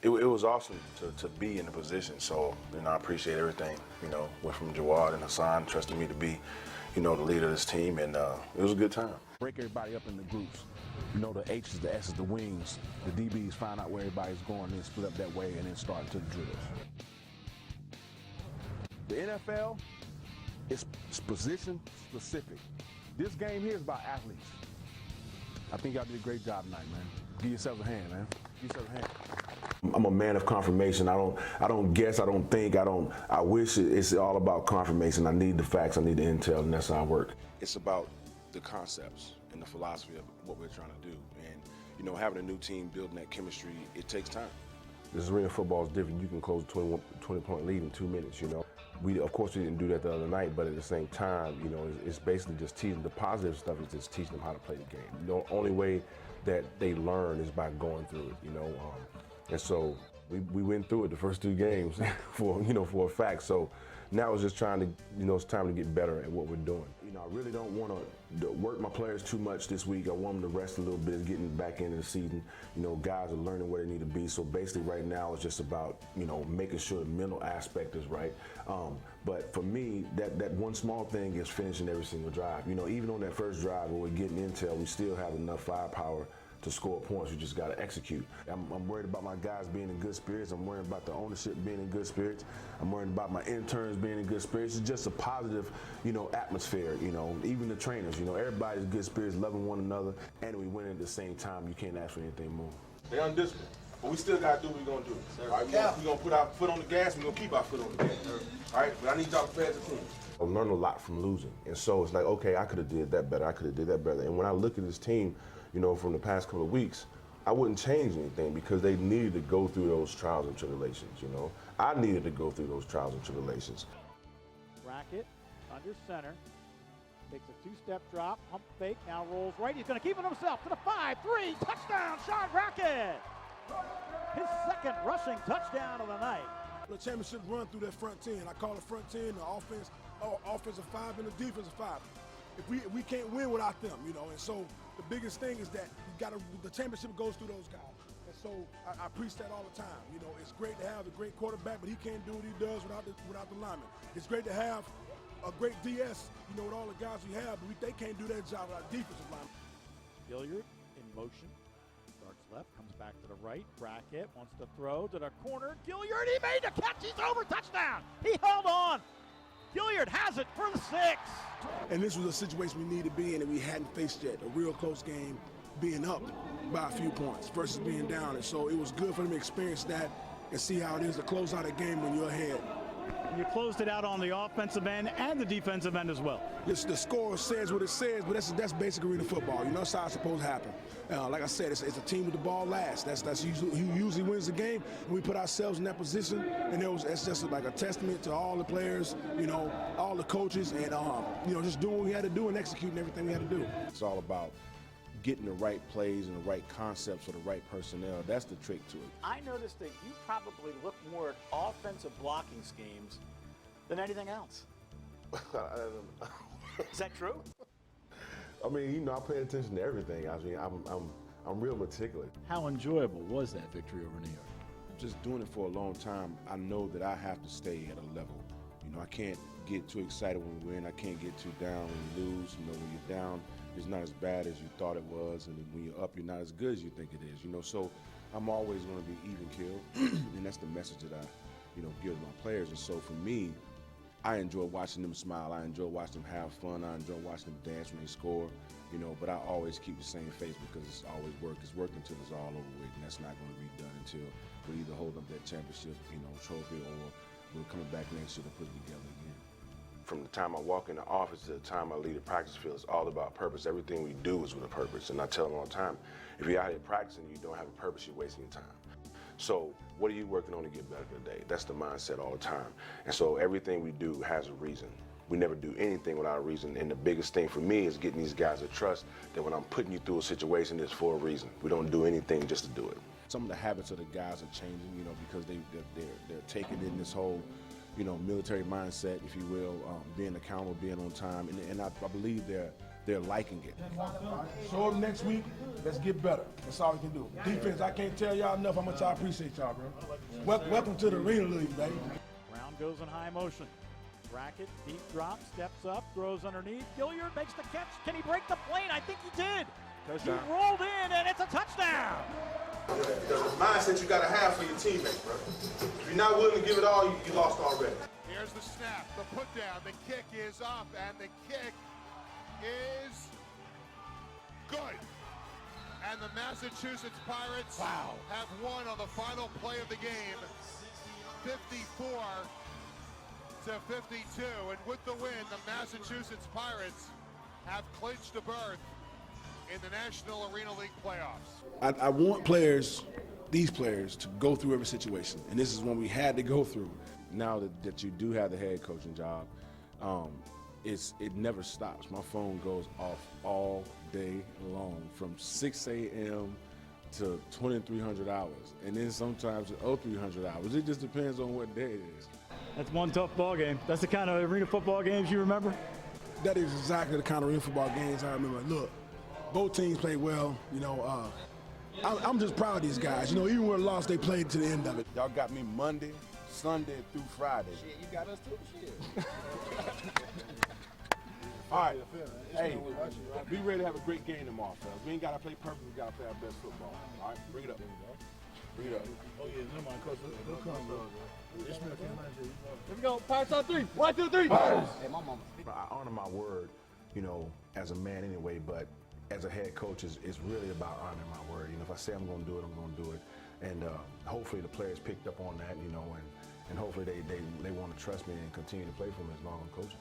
It was awesome to be in the position. So, I appreciate everything. Went from Jawad and Hassan trusting me to be, the leader of this team, and it was a good time. Break everybody up into groups. The H's, the S's, the wings, the DBs, find out where everybody's going, then split up that way, and then start into the drills. The NFL is position specific. This game here is about athletes. I think y'all did a great job tonight, man. Give yourselves a hand, man. Give yourselves a hand. I'm a man of confirmation. I don't guess, I don't think, I wish. It's all about confirmation. I need the facts, I need the intel, and that's how I work. It's about the concepts and the philosophy of what we're trying to do. And, having a new team, building that chemistry, it takes time. This arena football is different. You can close a 20-point lead in 2 minutes, Of course, we didn't do that the other night, but at the same time, it's basically just teaching. The positive stuff is just teaching them how to play the game. The only way that they learn is by going through it, And so we went through it the first 2 games for a fact. So now it's just trying to, it's time to get better at what we're doing. I really don't want to work my players too much this week. I want them to rest a little bit, getting back into the season. Guys are learning where they need to be. So basically right now it's just about, making sure the mental aspect is right. But for me, that one small thing is finishing every single drive. Even on that first drive where we're getting intel, we still have enough firepower to score points. We just got to execute. I'm worried about my guys being in good spirits. I'm worried about the ownership being in good spirits. I'm worried about my interns being in good spirits. It's just a positive, atmosphere, even the trainers, everybody's in good spirits, loving one another, and we win at the same time. You can't ask for anything more. They're undisciplined, but we still got to do what we're going to do. All right, we're going to put our foot on the gas, we're going to keep our foot on the gas. All right, but I need y'all to pay attention. I learned a lot from losing, and so it's like, okay, I could have did that better, I could have did that better. And when I look at this team, from the past couple of weeks, I wouldn't change anything because they needed to go through those trials and tribulations, I needed to go through those trials and tribulations. Brackett under center, takes a 2-step drop, pump fake, now rolls right. He's going to keep it himself to the 5-3, touchdown, Sean Brackett! His second rushing touchdown of the night. The championship run through that front 10. I call the front 10 the offensive 5 and the defensive 5. If we can't win without them, and so the biggest thing is that the championship goes through those guys. And so I preach that all the time. It's great to have a great quarterback, but he can't do what he does without the linemen. It's great to have a great DS, with all the guys we have, but they can't do that job without defensive linemen. Gilliard in motion, starts left, comes back to the right. Brackett wants to throw to the corner. Gilliard, he made the catch. He's over, touchdown. He held on. Gilliard has it for the 6. And this was a situation we needed to be in that we hadn't faced yet, a real close game, being up by a few points versus being down. And so it was good for them to experience that and see how it is to close out a game when you're ahead. You closed it out on the offensive end and the defensive end as well. The score says what it says, but that's basic arena football. That's how it's supposed to happen. Like I said, it's a team with the ball last. That's usually who usually wins the game. And we put ourselves in that position, and that's just like a testament to all the players, all the coaches, and just doing what we had to do and executing everything we had to do. It's all about getting the right plays and the right concepts for the right personnel. That's the trick to it. I noticed that you probably look more at offensive blocking schemes than anything else. Is that true? I mean, I pay attention to everything. I mean, I'm real meticulous. How enjoyable was that victory over New York? Just doing it for a long time, I know that I have to stay at a level. I can't get too excited when we win. I can't get too down when you lose. When you're down, it's not as bad as you thought it was, and when you're up, you're not as good as you think it is. So I'm always going to be even killed, and that's the message that I, give my players. And so for me, I enjoy watching them smile. I enjoy watching them have fun. I enjoy watching them dance when they score. But I always keep the same face because it's always work. It's work until it's all over with, and that's not going to be done until we either hold up that championship, trophy, or we're coming back next year to put it together again. From the time I walk in the office to the time I leave the practice field, it's all about purpose. Everything we do is with a purpose. And I tell them all the time, if you're out here practicing and you don't have a purpose, you're wasting your time. So what are you working on to get better today? That's the mindset all the time. And so everything we do has a reason. We never do anything without a reason. And the biggest thing for me is getting these guys to trust that when I'm putting you through a situation, it's for a reason. We don't do anything just to do it. Some of the habits of the guys are changing, because they're taking in this whole, military mindset, if you will, being accountable, being on time, and I believe they're liking it. Show up next week Let's get better. That's all we can do. Defense, I can't tell y'all enough how much I appreciate y'all, bro. Welcome to the Arena League, baby. Brown goes in high motion. Bracket, deep drop, steps up, throws underneath. Gilliard makes the catch. Can he break the plane? I think he did. Touchdown. He rolled in, and it's a touchdown. There's a mindset you got to have for your teammates, bro. If you're not willing to give it all, you lost already. Here's the snap, the put down, the kick is up, and the kick is good. And the Massachusetts Pirates have won on the final play of the game, 54 to 52. And with the win, the Massachusetts Pirates have clinched a berth in the National Arena League playoffs. I want players, these players, to go through every situation, and this is one we had to go through. Now that you do have the head coaching job, it never stops. My phone goes off all day long from 6 a.m. to 2300 hours, and then sometimes 0300 hours. It just depends on what day it is. That's one tough ball game. That's the kind of arena football games you remember? That is exactly the kind of arena football games I remember. Look, both teams played well. You know, I'm just proud of these guys. You know, even when lost, they played to the end of it. Y'all got me Monday, Sunday through Friday. Shit, you got us too. Shit. All right, hey, be ready to have a great game tomorrow, fellas. We ain't got to play perfect, we got to play our best football. All right, bring it up. Bring it up. Oh, yeah, never mind, coach. They'll come, bro. Here we go. Pirates on three. 1, 2, 3. Hey, my mama. I honor my word, you know, as a man anyway, but as a head coach, it's really about honoring my word. You know, if I say I'm going to do it, I'm going to do it. And hopefully the players picked up on that, you know, and hopefully they want to trust me and continue to play for me as long as I'm coaching.